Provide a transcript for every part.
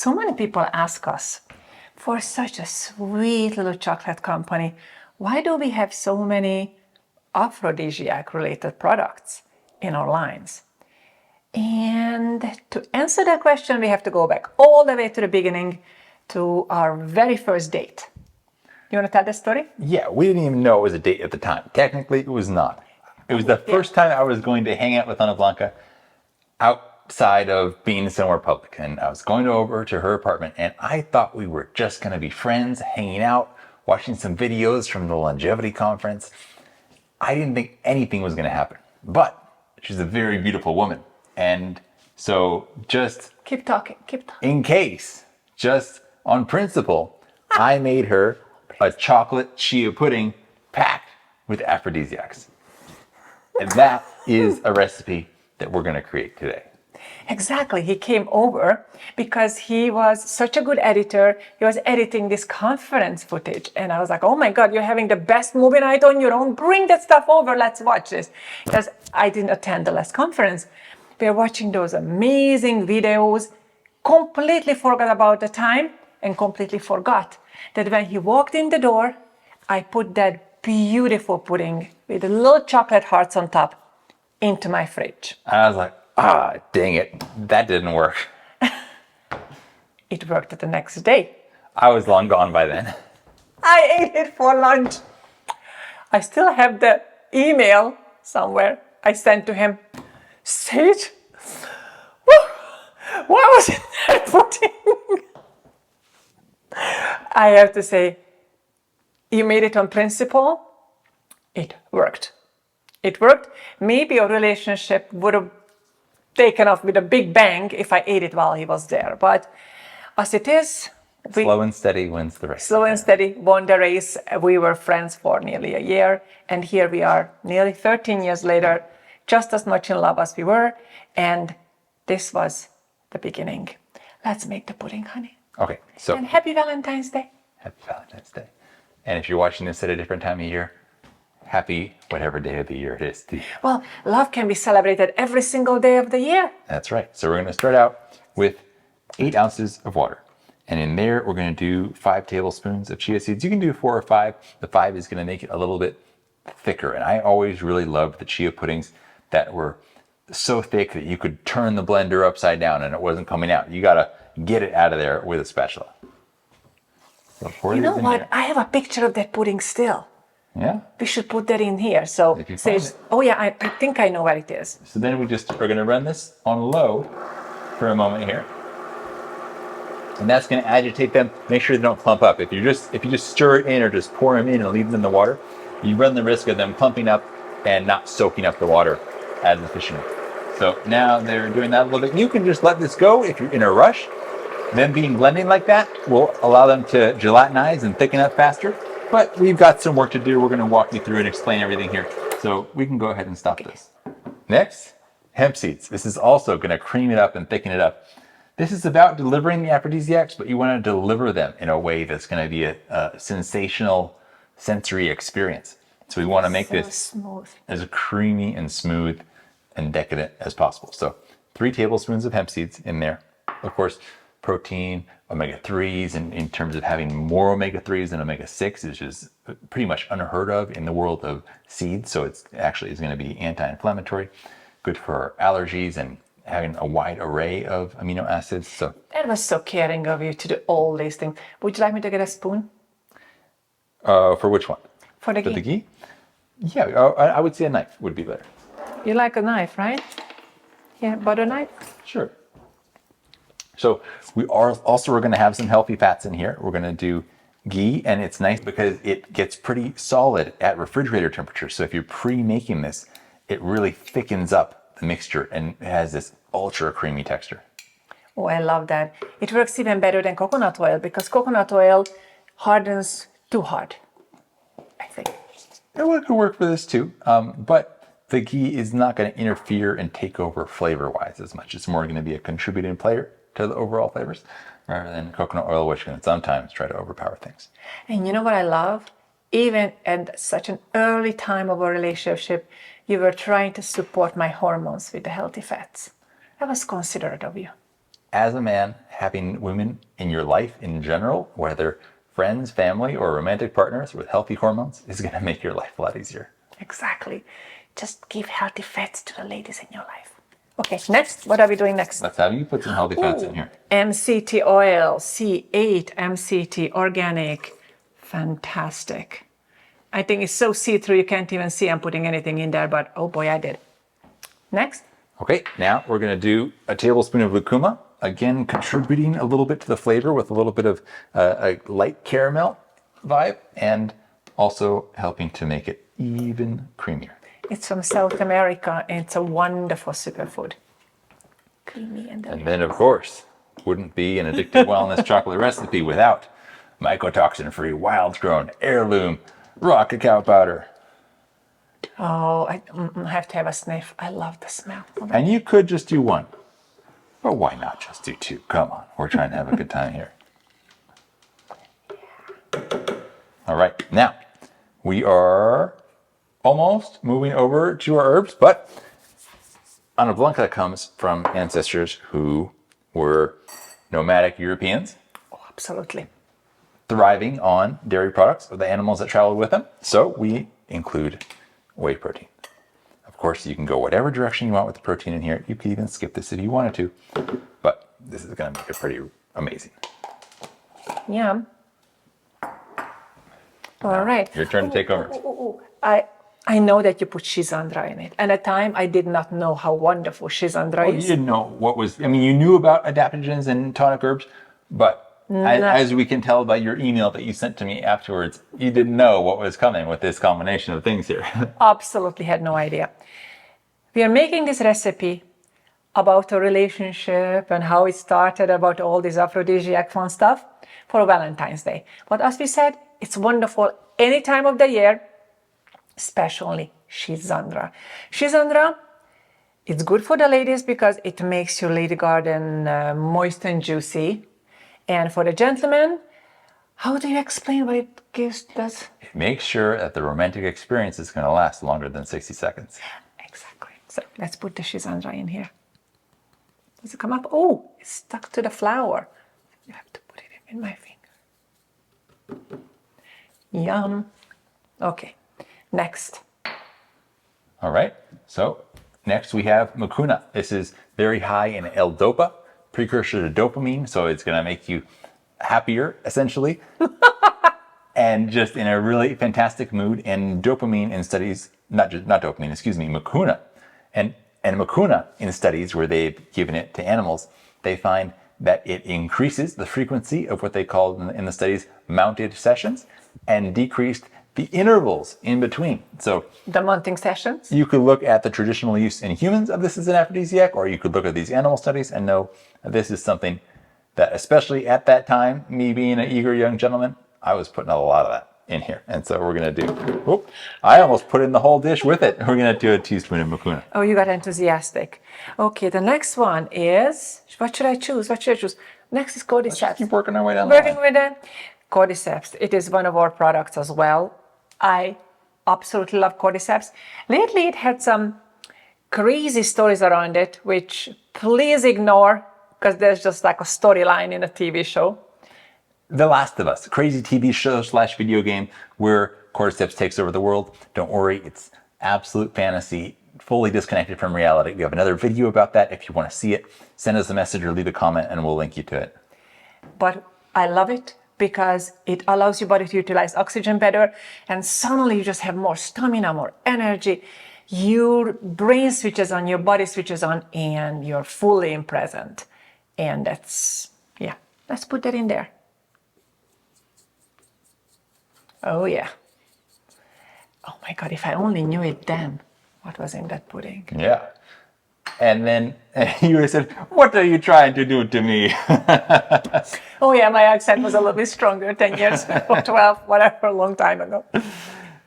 So many people ask us, for such a sweet little chocolate company, why do we have so many aphrodisiac related products in our lines? And to answer that question, we have to go back all the way to the beginning, to our very first date. You want to tell the story? Yeah, we didn't even know it was a date at the time. Technically, it was not. It was the first time I was going to hang out with AnnaBlanca outside of being somewhere public. And I was going over to her apartment, and I thought we were just going to be friends, hanging out, watching some videos from the longevity conference. I didn't think anything was going to happen. But she's a very beautiful woman. And so just Keep talking. in case, just on principle, I made her a chocolate chia pudding packed with aphrodisiacs. And that is a recipe that we're going to create today. Exactly. He came over because he was such a good editor. He was editing this conference footage. And I was like, oh my God, you're having the best movie night on your own. Bring that stuff over. Let's watch this. Because I didn't attend the last conference. We were watching those amazing videos, completely forgot about the time, and completely forgot that when he walked in the door, I put that beautiful pudding with the little chocolate hearts on top into my fridge. And I was like, dang it, that didn't work. It worked the next day. I was long gone by then. I ate it for lunch. I still have the email somewhere I sent to him. Sage, what was in that pudding? I have to say, you made it on principle. It worked. It worked. Maybe our relationship would have taken off with a big bang if I ate it while he was there. But as it is, Slow and steady wins the race. Slow and steady won the race. We were friends for nearly a year. And here we are, nearly 13 years later, just as much in love as we were. And this was the beginning. Let's make the pudding, honey. Okay, so And happy Valentine's Day. happy Valentine's Day. And if you're watching this at a different time of year, happy whatever day of the year it is to you. Well, love can be celebrated every single day of the year. That's right. So we're going to start out with 8 ounces of water. And in there, we're going to do 5 tablespoons of chia seeds. You can do 4 or 5. The 5 is going to make it a little bit thicker. And I always really loved the chia puddings that were so thick that you could turn the blender upside down and it wasn't coming out. You got to get it out of there with a spatula. So You know what? I have a picture of that pudding still. Yeah? We should put that in here. So, If you find it. oh yeah, I think I know where it is. So then we just are going to run this on low for a moment here. And that's going to agitate them. Make sure they don't clump up. If you just stir it in or just pour them in and leave them in the water, you run the risk of them clumping up and not soaking up the water as efficiently. So now they're doing that a little bit. You can just let this go if you're in a rush. Them being blending like that will allow them to gelatinize and thicken up faster. But we've got some work to do. We're going to walk you through and explain everything here. So we can go ahead and stop this. Next, hemp seeds. This is also going to cream it up and thicken it up. This is about delivering the aphrodisiacs, but you want to deliver them in a way that's going to be a sensational sensory experience. So we want to make this smooth, as creamy and smooth and decadent as possible. So 3 tablespoons of hemp seeds in there. Of course, protein, omega-3s, and in terms of having more omega-3s than omega-6, which is pretty much unheard of in the world of seeds. So it's actually is going to be anti-inflammatory, good for allergies and having a wide array of amino acids. So that was so caring of you to do all these things. Would you like me to get a spoon? For which one? For the ghee. For the ghee? Yeah, I would say a knife would be better. You like a knife, right? Yeah, butter knife? Sure. So we're going to have some healthy fats in here. We're going to do ghee, and it's nice because it gets pretty solid at refrigerator temperature. So if you're pre-making this, it really thickens up the mixture and it has this ultra creamy texture. Oh, I love that. It works even better than coconut oil because coconut oil hardens too hard, I think. It would work for this too, but the ghee is not going to interfere and take over flavor-wise as much. It's more going to be a contributing player to the overall flavors rather than coconut oil, which can sometimes try to overpower things. And you know what I love? Even at such an early time of our relationship, you were trying to support my hormones with the healthy fats. That was considerate of you. as a man, having women in your life in general, whether friends, family, or romantic partners with healthy hormones, is going to make your life a lot easier. Exactly. Just give healthy fats to the ladies in your life. Okay, next, what are we doing next? Let's have you put some healthy fats in here. MCT oil, C8, MCT, organic. Fantastic. I think it's so see-through you can't even see I'm putting anything in there, but oh boy, I did. Next. Okay, now we're going to do a tablespoon of lucuma. Again, contributing a little bit to the flavor with a little bit of a light caramel vibe, and also helping to make it even creamier. It's from South America, and it's a wonderful superfood. Creamy and delicious. And then, of course, wouldn't be an addictive wellness chocolate recipe without mycotoxin-free, wild-grown, heirloom, raw cacao powder. Oh, I have to have a sniff. I love the smell. And you could just do one. But why not just do two? Come on, we're trying to have a good time here. All right, now we are almost moving over to our herbs, but AnnaBlanca comes from ancestors who were nomadic Europeans. Oh, absolutely. Thriving on dairy products or the animals that traveled with them. So we include whey protein. Of course, you can go whatever direction you want with the protein in here. You could even skip this if you wanted to, but this is going to make it pretty amazing. Yum. All right. Your turn to take over. I know that you put schizandra in it. And at the time, I did not know how wonderful schizandra You is. didn't know what was, I mean, you knew about adaptogens and tonic herbs, but as we can tell by your email that you sent to me afterwards, you didn't know what was coming with this combination of things here. Absolutely had no idea. We are making this recipe about a relationship and how it started, about all this aphrodisiac fun stuff for Valentine's Day. But as we said, it's wonderful any time of the year, especially schizandra. Schizandra, it's good for the ladies because it makes your lady garden moist and juicy. And for the gentlemen, how do you explain what it does? It makes sure that the romantic experience is going to last longer than 60 seconds. Exactly. So let's put the schizandra in here. Does it come up? Oh, it's stuck to the flour. You have to put it in my finger. Yum. Okay, next. All right, so next we have mucuna. This is very high in L-dopa, precursor to dopamine, so it's going to make you happier, essentially, and just in a really fantastic mood. And dopamine in studies, mucuna, and mucuna in studies where they've given it to animals, they find that it increases the frequency of what they called in the studies mounted sessions, and decreased the intervals in between. So the mounting sessions? You could look at the traditional use in humans of this as an aphrodisiac, or you could look at these animal studies and know this is something that, especially at that time, me being an eager young gentleman, I was putting a lot of that in here. And so we're going to do, I almost put in the whole dish with it. We're going to do a teaspoon of mucuna. Oh, you got enthusiastic. Okay, the next one is, what should I choose? Next is cordyceps. Let's just keep working our way down the Working line. with it. Cordyceps. It is one of our products as well. I absolutely love cordyceps. Lately, it had some crazy stories around it, which please ignore, because there's just like a storyline in a TV show. The Last of Us, crazy TV show / video game where cordyceps takes over the world. Don't worry, it's absolute fantasy, fully disconnected from reality. We have another video about that. If you want to see it, send us a message or leave a comment and we'll link you to it. But I love it because it allows your body to utilize oxygen better, and suddenly you just have more stamina, more energy. Your brain switches on, your body switches on, and you're fully present. And that's, yeah, let's put that in there. Oh yeah. Oh my God, if I only knew it then, what was in that pudding? Yeah. And then you would have said, what are you trying to do to me? Oh yeah, my accent was a little bit stronger 10 years or 12, whatever, a long time ago.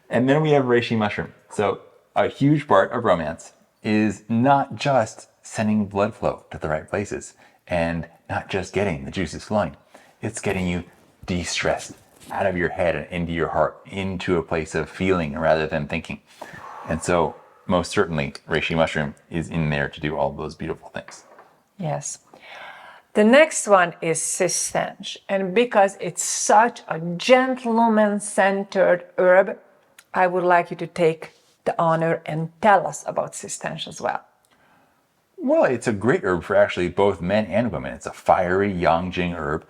And then we have reishi mushroom. So a huge part of romance is not just sending blood flow to the right places and not just getting the juices flowing. It's getting you de-stressed out of your head and into your heart, into a place of feeling rather than thinking. And so most certainly reishi mushroom is in there to do all those beautiful things. Yes. The next one is schizandra, and because it's such a gentleman-centered herb, I would like you to take the honor and tell us about schizandra as well. Well, it's a great herb for actually both men and women. It's a fiery Yangjing herb,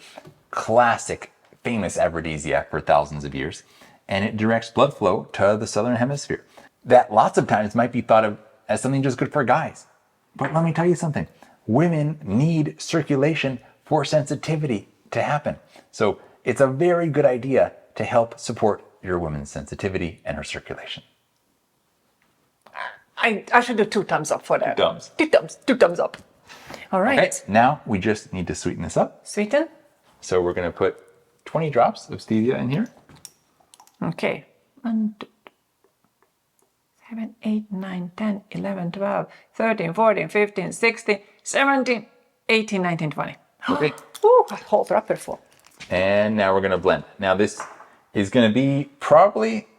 classic, famous aphrodisiac for thousands of years, and it directs blood flow to the southern hemisphere. That lots of times might be thought of as something just good for guys. But let me tell you something. Women need circulation for sensitivity to happen. So it's a very good idea to help support your woman's sensitivity and her circulation. I should do 2 thumbs up for that. 2 thumbs. 2 thumbs up. All right. Okay, now we just need to sweeten this up. Sweeten? So we're going to put 20 drops of stevia in here. Okay. 1, 2, 7, 8, 9, 10, 11, 12, 13, 14, 15, 16, 17, 18, 19, 20. Okay. Ooh, a whole wrapper full. And now we're going to blend. Now this is going to be probably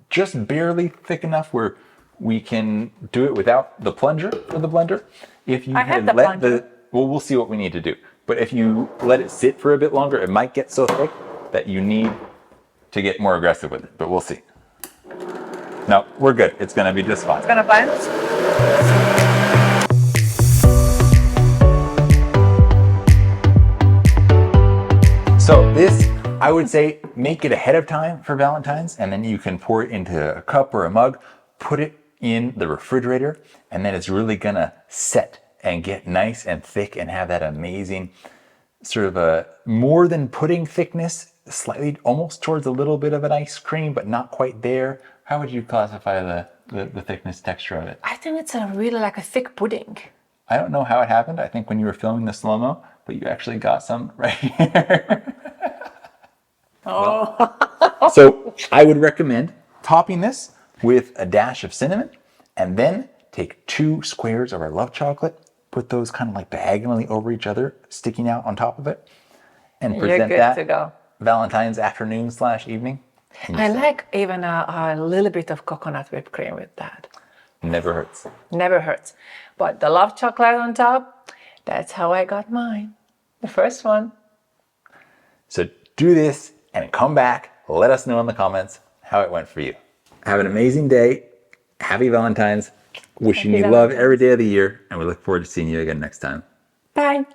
just barely thick enough where we can do it without the plunger for the blender. If you I have the plunger. Well, we'll see what we need to do. But if you let it sit for a bit longer, it might get so thick that you need to get more aggressive with it, but we'll see. No, we're good. It's going to be just fine. It's gonna blend. So this, I would say, make it ahead of time for Valentine's, and then you can pour it into a cup or a mug, put it in the refrigerator, and then it's really gonna set and get nice and thick and have that amazing sort of a more than pudding thickness, slightly almost towards a little bit of an ice cream, but not quite there. How would you classify the thickness texture of it? I think it's a really like a thick pudding. I don't know how it happened. I think when you were filming the slow-mo, but you actually got some right here. Oh. So I would recommend topping this with a dash of cinnamon, and then take 2 squares of our love chocolate, put those kind of like diagonally over each other, sticking out on top of it, and present good that to go. Valentine's afternoon/evening. I like even a little bit of coconut whipped cream with that. Never hurts. Never hurts. But the love chocolate on top, that's how I got mine. The first one. So do this and come back. Let us know in the comments how it went for you. Have an amazing day. Happy Valentine's. Wishing Happy you love Valentine's. every day of the year, and we look forward to seeing you again next time. Bye.